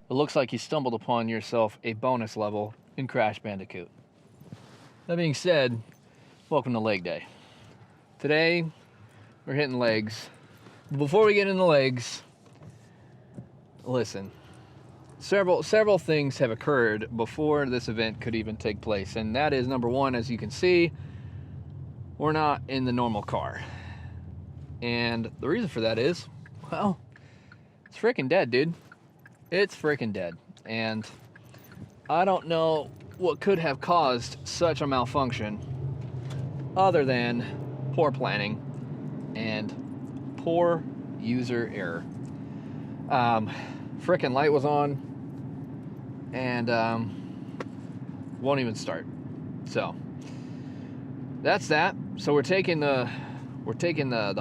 it looks like you stumbled upon yourself a bonus level in Crash Bandicoot. That being said, welcome to leg day. Today, we're hitting legs. Before we get into legs, listen, several things have occurred before this event could even take place, and that is, number one, as you can see, we're not in the normal car. And the reason for that is, well, it's freaking dead, dude. It's freaking dead. And I don't know what could have caused such a malfunction other than poor planning and poor user error. Frickin' light was on and won't even start. So that's that. So we're taking the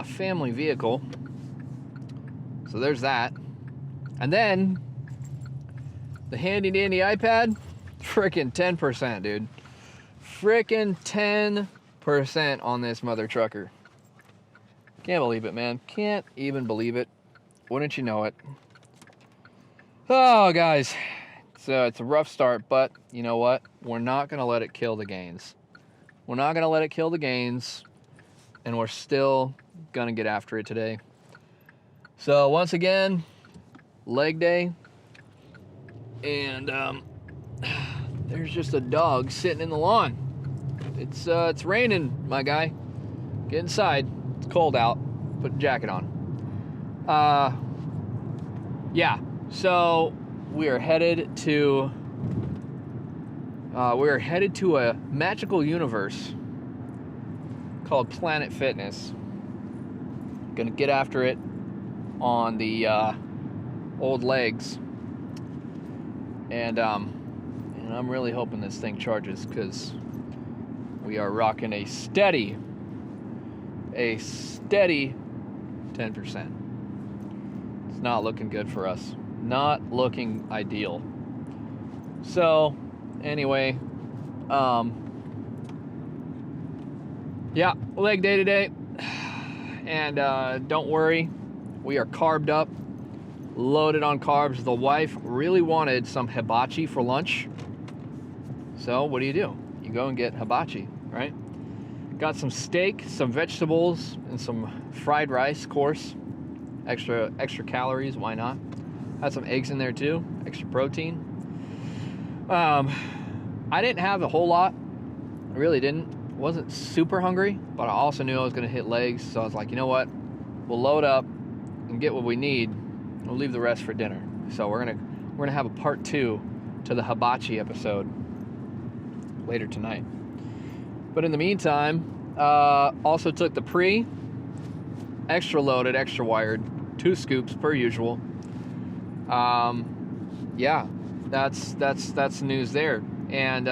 family vehicle. So there's that. And then the handy dandy iPad, frickin' 10%, dude. Frickin' 10% on this mother trucker. Can't believe it, man. Can't even believe it. Wouldn't you know it? Oh, guys. So it's a rough start, but you know what? We're not going to let it kill the gains. We're not going to let it kill the gains, and we're still going to get after it today. So once again, leg day, and there's just a dog sitting in the lawn. It's raining, my guy. Get inside. It's cold out. Put a jacket on. Yeah. So we are headed to a magical universe called Planet Fitness. Gonna get after it on the old legs, and I'm really hoping this thing charges, because we are rocking a steady 10%. It's not looking good for us. Not looking ideal. So anyway, yeah, leg day today. And don't worry, we are carbed up, loaded on carbs. The wife really wanted some hibachi for lunch. So what do? You go and get hibachi, right? Got some steak, some vegetables, and some fried rice, of course. Extra calories, why not? Had some eggs in there too, extra protein. I didn't have a whole lot. I really didn't. Wasn't super hungry, but I also knew I was gonna hit legs, so I was like, you know what? We'll load up and get what we need. We'll leave the rest for dinner. So we're gonna have a part 2 to the hibachi episode later tonight. But in the meantime, also took the extra loaded, extra wired, 2 scoops per usual. Yeah, that's news there. And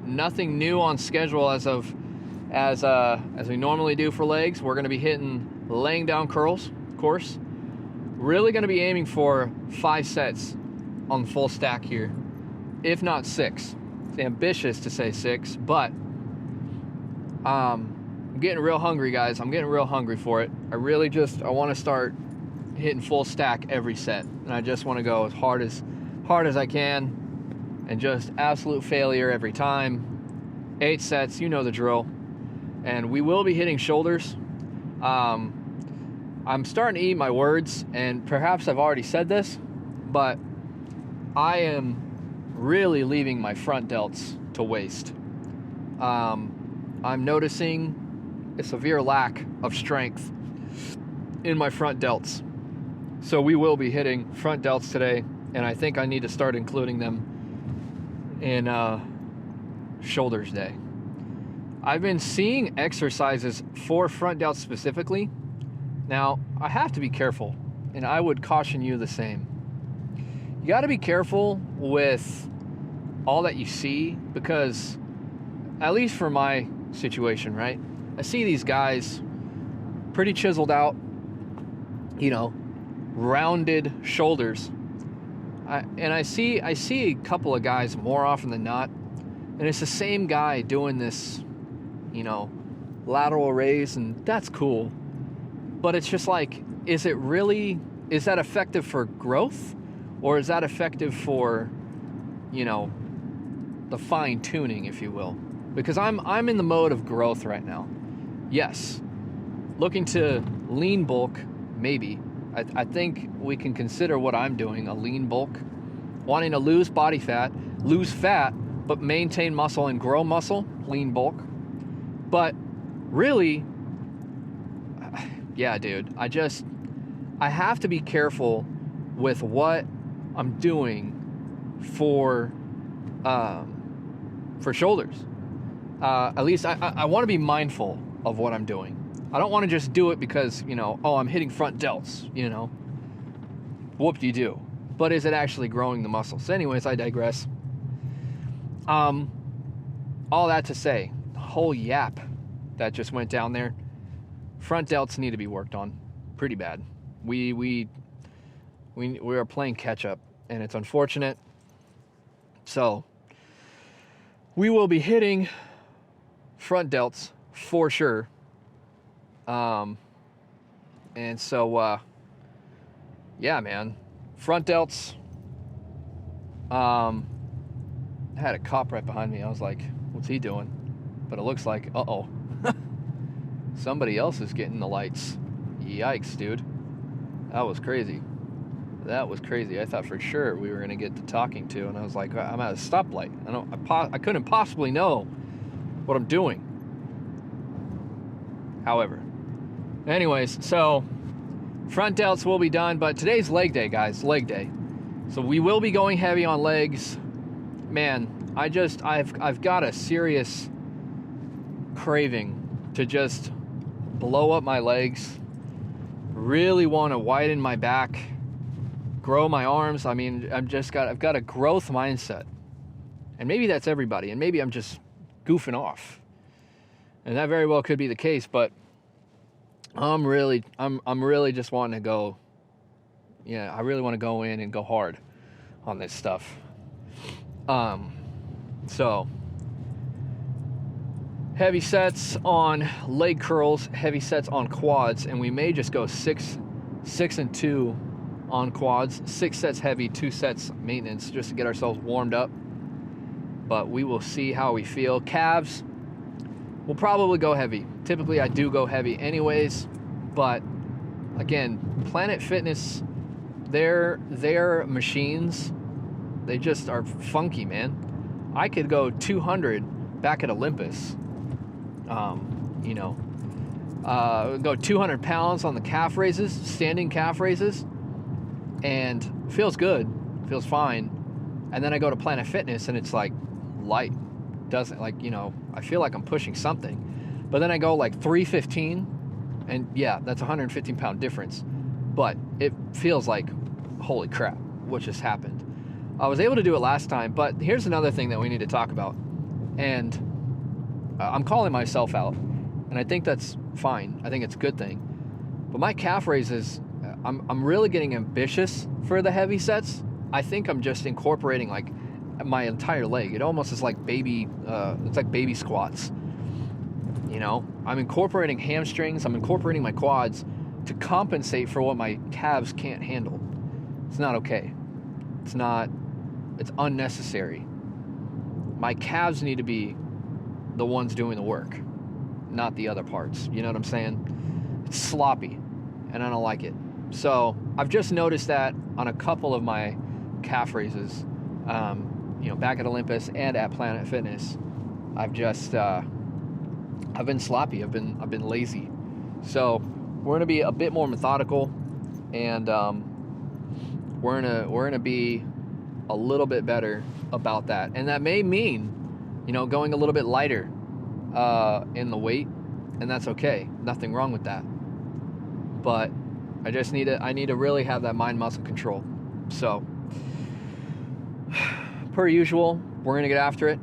nothing new on schedule as we normally do for legs. We're going to be hitting laying down curls, of course. Really going to be aiming for 5 sets on full stack here, if not 6. It's ambitious to say 6, but I'm getting real hungry, guys. I'm getting real hungry for it. I want to start hitting full stack every set, and I just want to go as hard as I can, and just absolute failure every time. 8 sets, you know the drill. And we will be hitting shoulders. I'm starting to eat my words, and perhaps I've already said this, but I am really leaving my front delts to waste. I'm noticing a severe lack of strength in my front delts. So we will be hitting front delts today, and I think I need to start including them in shoulders day. I've been seeing exercises for front delts specifically. Now, I have to be careful, and I would caution you the same. You got to be careful with all that you see, because at least for my situation, right? I see these guys pretty chiseled out, rounded shoulders. I see a couple of guys more often than not, and it's the same guy doing this, lateral raise, and that's cool. But it's just like, is that effective for growth? Or is that effective for, you know, the fine tuning, if you will? Because I'm in the mode of growth right now. Yes, looking to lean bulk, maybe. I think we can consider what I'm doing a lean bulk. Wanting to lose body fat, lose fat, but maintain muscle and grow muscle, lean bulk. But really, yeah, dude, I have to be careful with what I'm doing for shoulders. At least I want to be mindful of what I'm doing. I don't want to just do it because, you know, oh, I'm hitting front delts, you know. Whoop-de-doo. But is it actually growing the muscles? Anyways, I digress. All that to say, the whole yap that just went down there, front delts need to be worked on pretty bad. We are playing catch up, and it's unfortunate. So we will be hitting front delts for sure. And so, yeah, man, front delts. I had a cop right behind me. I was like, what's he doing? But it looks like, uh-oh, somebody else is getting the lights. Yikes, dude. That was crazy. That was crazy. I thought for sure we were going to get to talking to, and I was like, I'm at a stoplight. I couldn't possibly know what I'm doing. However, anyways, so front delts will be done, but today's leg day, guys, leg day. So we will be going heavy on legs. Man, I've got a serious craving to just blow up my legs. Really want to widen my back, grow my arms. I mean, I've got a growth mindset. And maybe that's everybody, and maybe I'm just goofing off. And that very well could be the case, but I'm really just wanting to go. Yeah, I really want to go in and go hard on this stuff. So heavy sets on leg curls, heavy sets on quads, and we may just go 6 and 2 on quads, 6 sets heavy, 2 sets maintenance, just to get ourselves warmed up. But we will see how we feel. Calves, we'll probably go heavy. Typically I do go heavy anyways, but again, Planet Fitness, their machines, they just are funky, man. I could go 200 back at Olympus. You know, go 200 pounds on the calf raises, standing calf raises, and feels good, feels fine. And then I go to Planet Fitness and it's like light, doesn't, like, you know, I feel like I'm pushing something. But then I go like 315, and yeah, that's a 115 pound difference, but it feels like, holy crap, what just happened? I was able to do it last time, but here's another thing that we need to talk about, and I'm calling myself out, and I think that's fine. I think it's a good thing. But my calf raises, I'm really getting ambitious for the heavy sets. I think I'm just incorporating like my entire leg. It almost is like baby, it's like baby squats. You know, I'm incorporating hamstrings, I'm incorporating my quads to compensate for what my calves can't handle. It's not okay. It's unnecessary. My calves need to be the ones doing the work, not the other parts. You know what I'm saying? It's sloppy, and I don't like it. So I've just noticed that on a couple of my calf raises, you know, back at Olympus and at Planet Fitness. I've been sloppy. I've been lazy. So we're gonna be a bit more methodical, and we're gonna be a little bit better about that. And that may mean, you know, going a little bit lighter in the weight, and that's okay. Nothing wrong with that. But I need to really have that mind muscle control. So per usual, we're gonna get after it.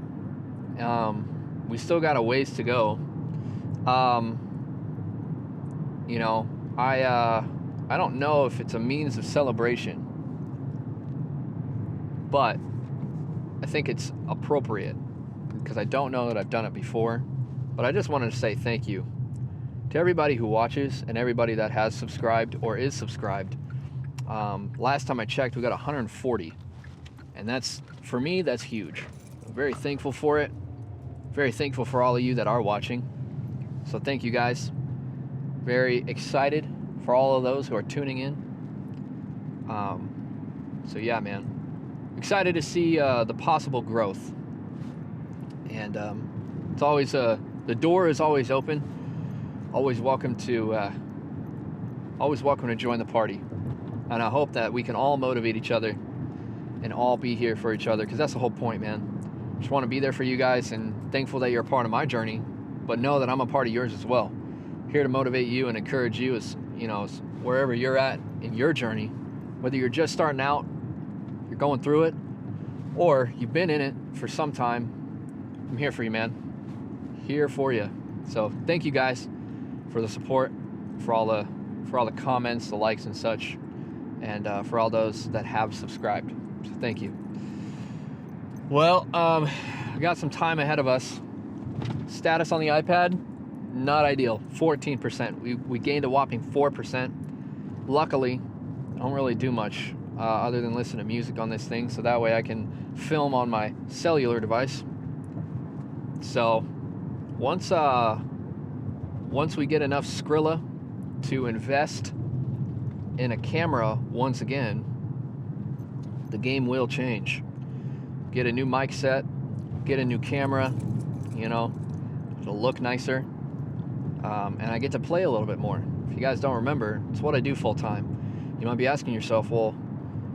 We still got a ways to go. You know, I don't know if it's a means of celebration, but I think it's appropriate because I don't know that I've done it before. But I just wanted to say thank you to everybody who watches and everybody that has subscribed or is subscribed. Last time I checked, we got 140. And that's, for me, that's huge. I'm very thankful for it. Very thankful for all of you that are watching. So thank you guys. Very excited for all of those who are tuning in. So yeah, man. Excited to see the possible growth. And it's always, the door is always open. Always welcome to join the party. And I hope that we can all motivate each other and all be here for each other, because that's the whole point, man. Just want to be there for you guys, and thankful that you're a part of my journey, but know that I'm a part of yours as well. Here to motivate you and encourage you as, you know, as wherever you're at in your journey, whether you're just starting out, you're going through it, or you've been in it for some time. I'm here for you, man. Here for you. So thank you guys for the support, for all the comments, the likes and such, and for all those that have subscribed. So thank you. Well, we got some time ahead of us. Status on the iPad, not ideal. 14%. We gained a whopping 4%. Luckily, I don't really do much other than listen to music on this thing, so that way I can film on my cellular device. So once we get enough Skrilla to invest in a camera once again, the game will change. Get a new mic set, get a new camera, you know, it'll look nicer, and I get to play a little bit more. If you guys don't remember, it's what I do full time. You might be asking yourself, well,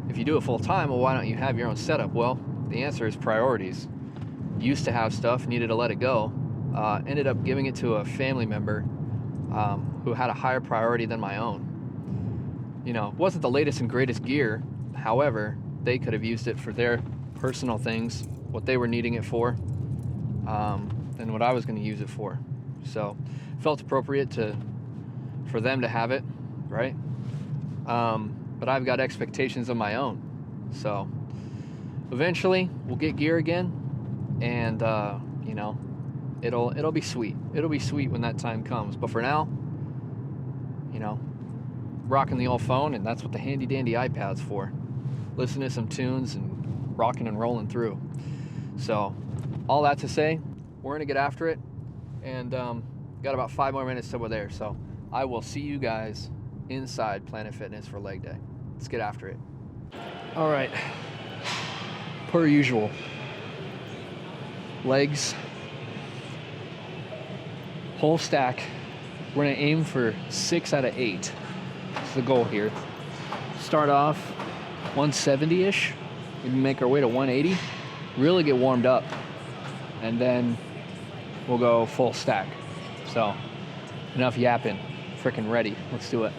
if you do it full time, well, why don't you have your own setup? Well, the answer is priorities. Used to have stuff, needed to let it go. Ended up giving it to a family member who had a higher priority than my own. You know, it wasn't the latest and greatest gear. However, they could have used it for their personal things, what they were needing it for, and what I was going to use it for. So, felt appropriate for them to have it, right? But I've got expectations of my own. So, eventually, we'll get gear again, and you know, it'll be sweet. It'll be sweet when that time comes. But for now, you know, rocking the old phone, and that's what the handy dandy iPad's for. Listen to some tunes and rocking and rolling through. So, all that to say, we're gonna get after it, and got about 5 more minutes till we're there. So, I will see you guys inside Planet Fitness for leg day. Let's get after it. All right, per usual, legs, whole stack. We're gonna aim for 6 out of 8. That's the goal here. Start off 170-ish, maybe make our way to 180, really get warmed up, and then we'll go full stack. So, enough yapping, freaking ready. Let's do it.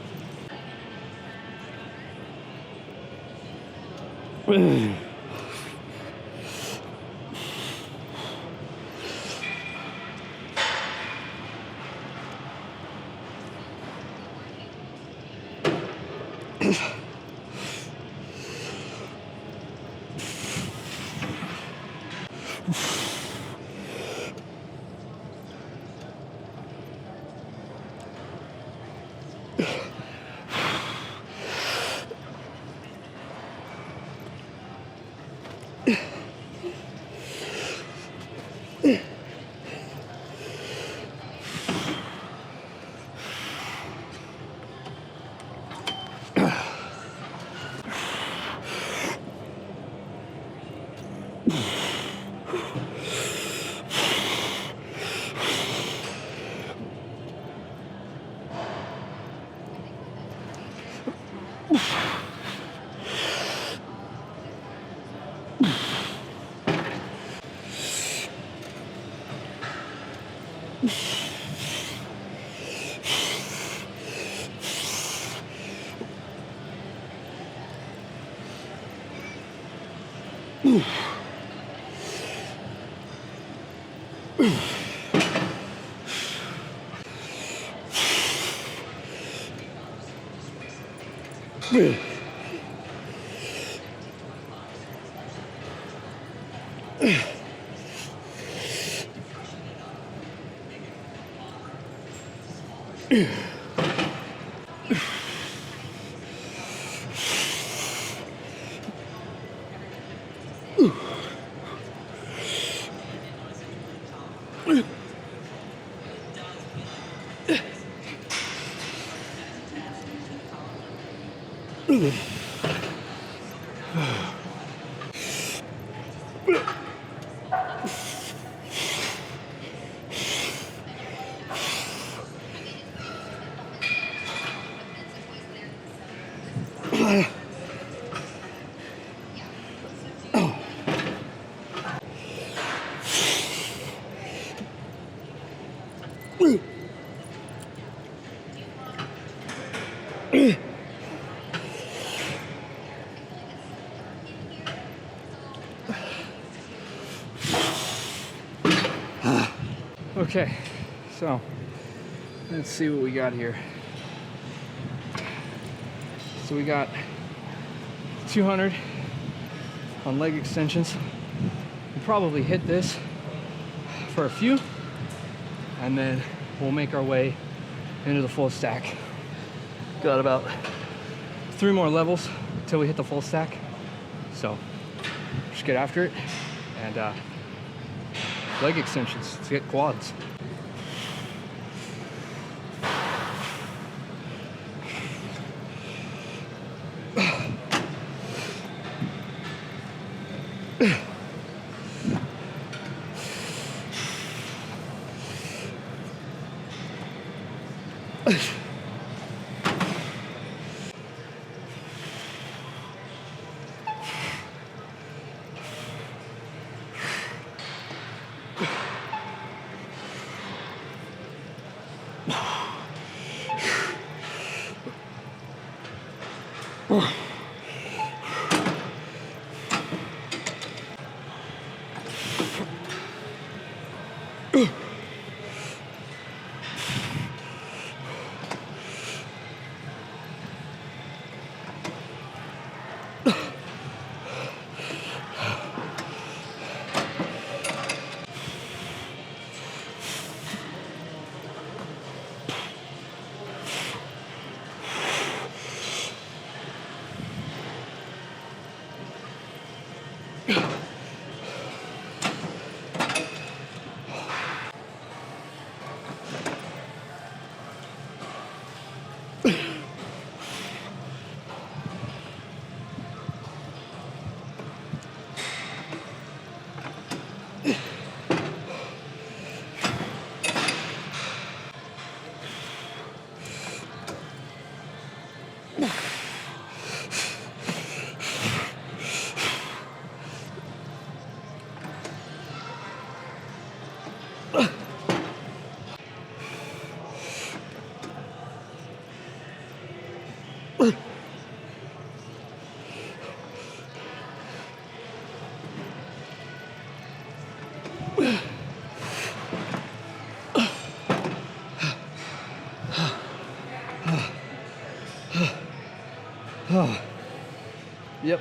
Okay, so let's see what we got here. So we got 200 on leg extensions. We'll probably hit this for a few, and then we'll make our way into the full stack. Got about 3 more levels until we hit the full stack. So just get after it, and leg extensions, let's get quads. Yep,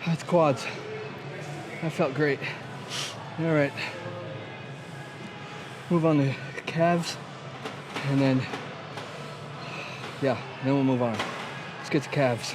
that's quads. That felt great. All right, move on to calves, and then, yeah, then we'll move on. Let's get to calves.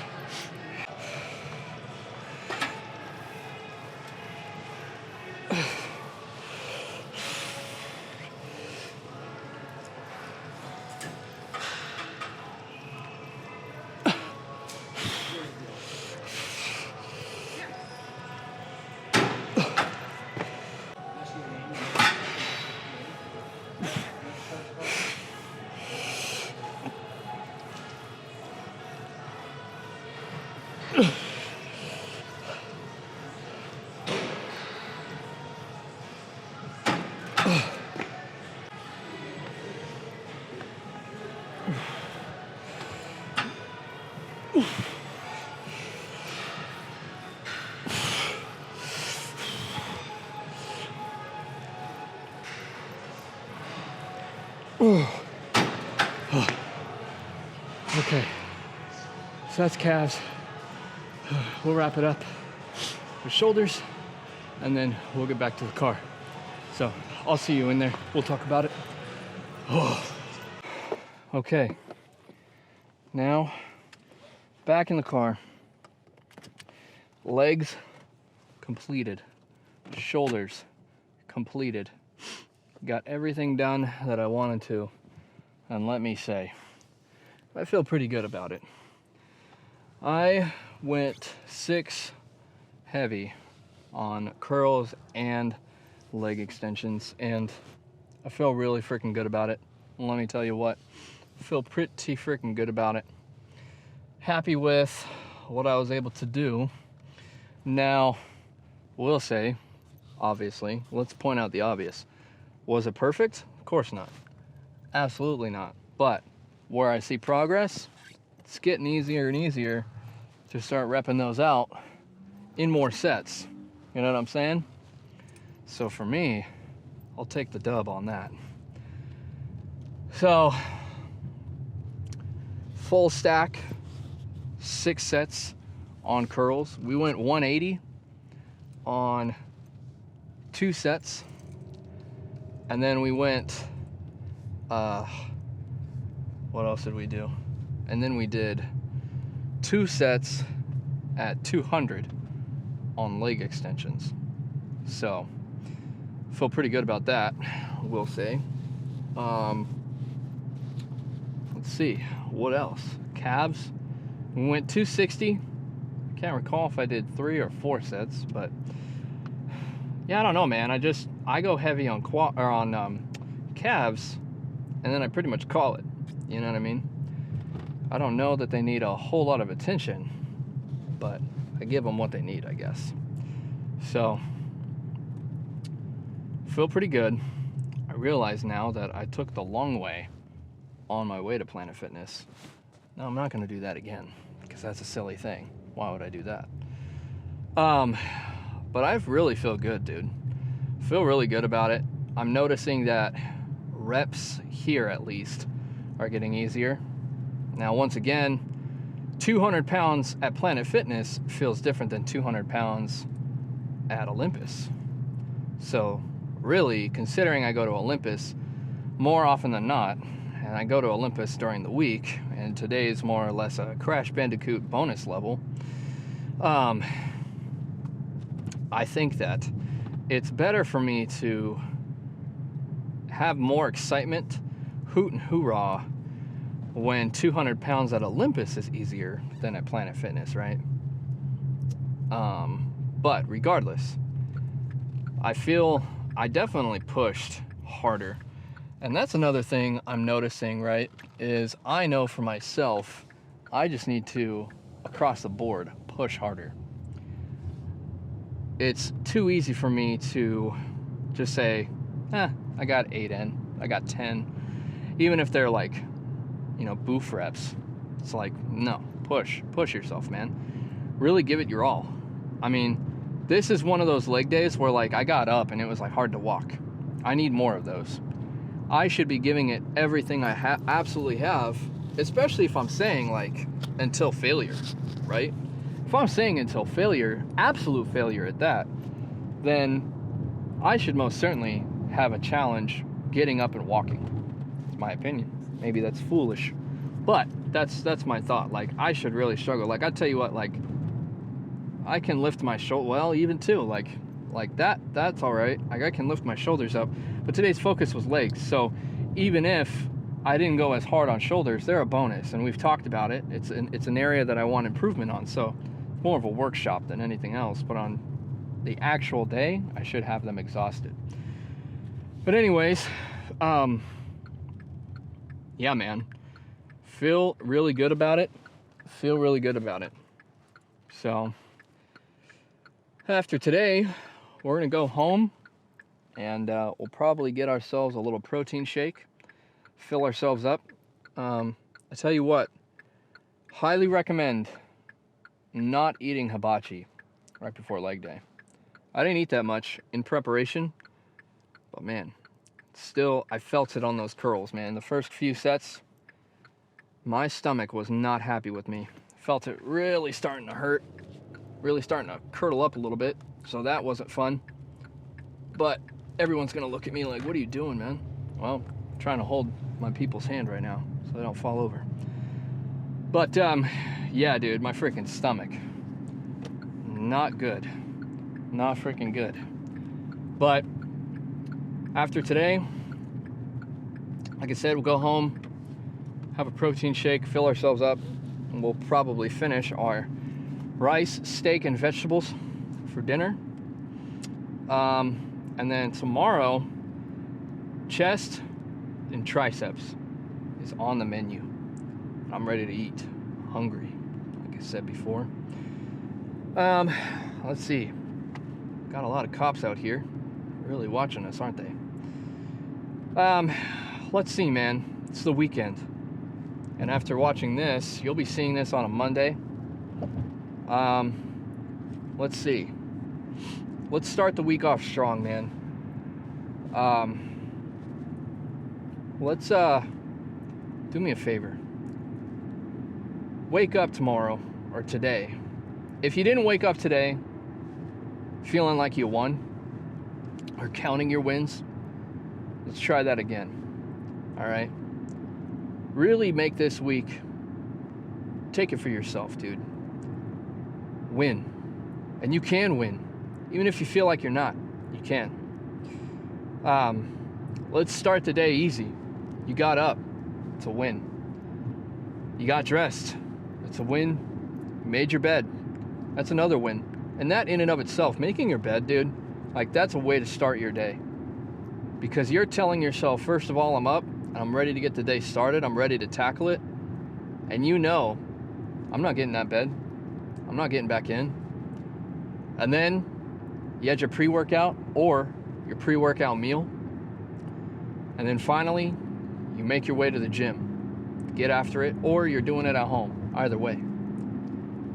Okay, so that's calves. We'll wrap it up with shoulders, and then we'll get back to the car. So I'll see you in there. We'll talk about it. Okay, now back in the car. Legs completed, shoulders completed. Got everything done that I wanted to, and let me say, I feel pretty good about it. I went 6 heavy on curls and leg extensions, and I feel really freaking good about it. And let me tell you what, I feel pretty freaking good about it. Happy with what I was able to do. Now, we'll say, obviously, let's point out the obvious. Was it perfect? Of course not. Absolutely not. But where I see progress, it's getting easier and easier to start repping those out in more sets. You know what I'm saying? So for me, I'll take the dub on that. So, full stack, 6 sets on curls. We went 180 on 2 sets. And then we went, what else did we do? And then we did 2 sets at 200 on leg extensions. So, feel pretty good about that, we'll say. Let's see, what else? Calves, we went 260. Can't recall if I did 3 or 4 sets, but yeah, I don't know, man. I go heavy on calves, and then I pretty much call it. You know what I mean? I don't know that they need a whole lot of attention, but I give them what they need, I guess. So, feel pretty good. I realize now that I took the long way on my way to Planet Fitness. No, I'm not going to do that again, because that's a silly thing. Why would I do that? But I really feel good, dude. Feel really good about it. I'm noticing that reps here, at least, are getting easier. Now, once again, 200 pounds at Planet Fitness feels different than 200 pounds at Olympus. So, really, considering I go to Olympus more often than not, and I go to Olympus during the week, and today is more or less a Crash Bandicoot bonus level, I think that it's better for me to have more excitement, hoot and hoorah, when 200 pounds at Olympus is easier than at Planet Fitness, right? But regardless, I feel I definitely pushed harder. And that's another thing I'm noticing, right, is I know for myself, I just need to, across the board, push harder. It's too easy for me to just say, I got 8 in, I got 10. Even if they're like, boof reps. It's like, no, push yourself, man. Really give it your all. I mean, this is one of those leg days where like I got up and it was like hard to walk. I need more of those. I should be giving it everything I absolutely have, especially if I'm saying like until failure, right? If I'm saying until failure, absolute failure at that, then I should most certainly have a challenge getting up and walking. It's my opinion. Maybe that's foolish, but that's my thought. Like I should really struggle. Like I tell you what, like I can lift my shoulder, well, even too, like that's all right. Like I can lift my shoulders up, but today's focus was legs. So even if I didn't go as hard on shoulders, they're a bonus, and we've talked about it. It's an area that I want improvement on. So it's more of a workshop than anything else. But on the actual day, I should have them exhausted. But anyways, yeah, man, feel really good about it. So after today, we're gonna go home, and we'll probably get ourselves a little protein shake, fill ourselves up. I tell you what, highly recommend not eating hibachi right before leg day. I didn't eat that much in preparation, but man, still, I felt it on those curls, man. The first few sets, my stomach was not happy with me. Felt it really starting to hurt, really starting to curdle up a little bit, so that wasn't fun. But everyone's gonna look at me like, what are you doing, man? Well, I'm trying to hold my people's hand right now so they don't fall over. But yeah, dude, my freaking stomach, not good, not freaking good. But after today, like I said, we'll go home, have a protein shake, fill ourselves up, and we'll probably finish our rice, steak, and vegetables for dinner. And then tomorrow, chest and triceps is on the menu. I'm ready to eat. Hungry, like I said before. Let's see. Got a lot of cops out here really watching us, aren't they? Let's see, man. It's the weekend. And after watching this, you'll be seeing this on a Monday. Let's see. Let's start the week off strong, man. Let's do me a favor. Wake up tomorrow or today. If you didn't wake up today feeling like you won or counting your wins, let's try that again. All right? Really make this week, take it for yourself, dude. Win. And you can win. Even if you feel like you're not, you can. Let's start the day easy. You got up. It's a win. You got dressed. It's a win. You made your bed. That's another win. And that in and of itself, making your bed, dude, like that's a way to start your day. Because you're telling yourself, first of all, I'm up and I'm ready to get the day started. I'm ready to tackle it. And you know, I'm not getting that bed. I'm not getting back in. And then you had your pre-workout or your pre-workout meal. And then finally, you make your way to the gym. Get after it, or you're doing it at home. Either way.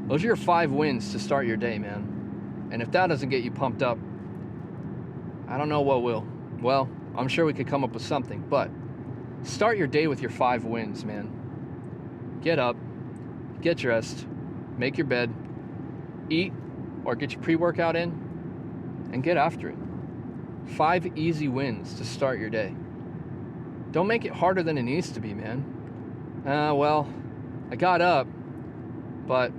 Those are your 5 wins to start your day, man. And if that doesn't get you pumped up, I don't know what will. Well, I'm sure we could come up with something, but start your day with your 5 wins, man. Get up, get dressed, make your bed, eat, or get your pre-workout in, and get after it. 5 easy wins to start your day. Don't make it harder than it needs to be, man. Well, I got up, but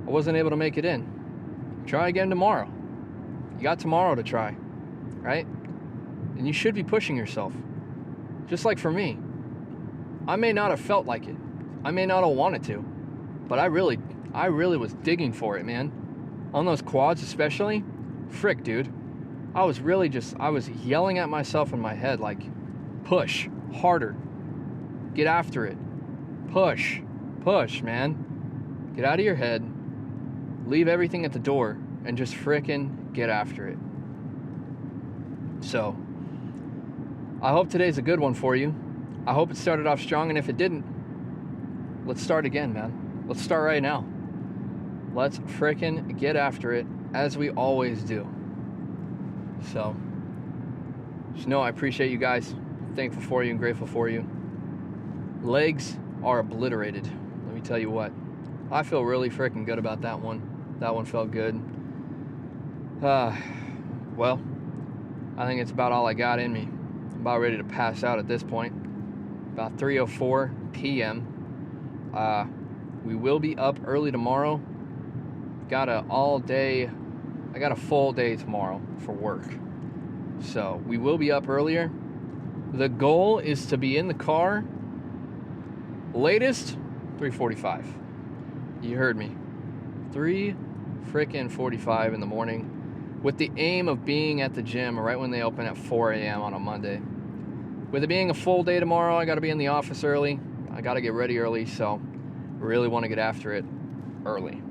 I wasn't able to make it in. Try again tomorrow. You got tomorrow to try, right? And you should be pushing yourself. Just like for me. I may not have felt like it. I may not have wanted to. But I really was digging for it, man. On those quads especially. Frick, dude. I was yelling at myself in my head like, push, harder. Get after it. Push, man. Get out of your head. Leave everything at the door and just frickin' get after it. So, I hope today's a good one for you. I hope it started off strong, and if it didn't, let's start again, man. Let's start right now. Let's frickin' get after it, as we always do. So, just know I appreciate you guys. Thankful for you and grateful for you. Legs are obliterated. Let me tell you what. I feel really frickin' good about that one. That one felt good. Well, I think it's about all I got in me. I'm about ready to pass out at this point. About 3:04 p.m. We will be up early tomorrow. I got a full day tomorrow for work. So we will be up earlier. The goal is to be in the car latest 3:45. You heard me. 3:45 in the morning, with the aim of being at the gym right when they open at 4 a.m. on a Monday. With it being a full day tomorrow, I got to be in the office early. I got to get ready early, so I really want to get after it early.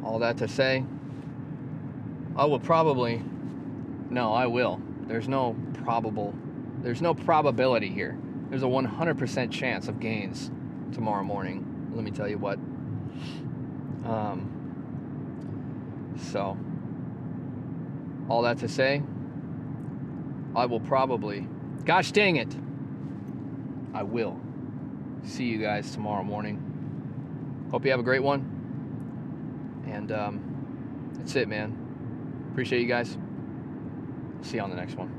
All that to say, I will. There's no probability here. There's a 100% chance of gains tomorrow morning. Let me tell you what. So, all that to say, I will probably, gosh dang it, I will see you guys tomorrow morning. Hope you have a great one. And that's it, man. Appreciate you guys. See you on the next one.